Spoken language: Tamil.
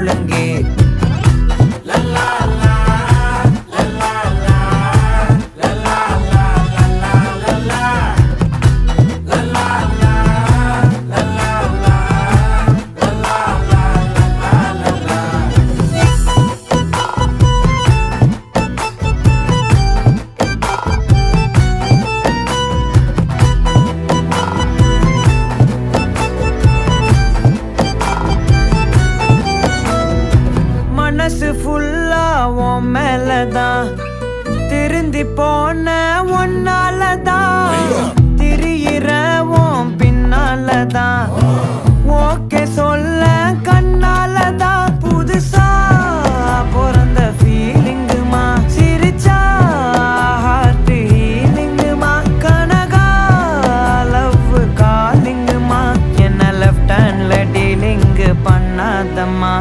ஒழுங்கே. மனசு ஃபுல்லா உன் மேலதான், திருந்தி போன ஒன்னாலதான், திரியிற உன் பின்னாலதான், ஓகே சொல்ல கண்ணாலதான். புதுசா பிறந்த ஃபீலிங்குமா, சிரிச்சா ஹார்ட் ஹீலிங்குமா, கனகா லவ் காலிங்குமா, என்ன லெஃப்ட் ஹேண்ட்ல டீலிங்கு பண்ணாதம்மா.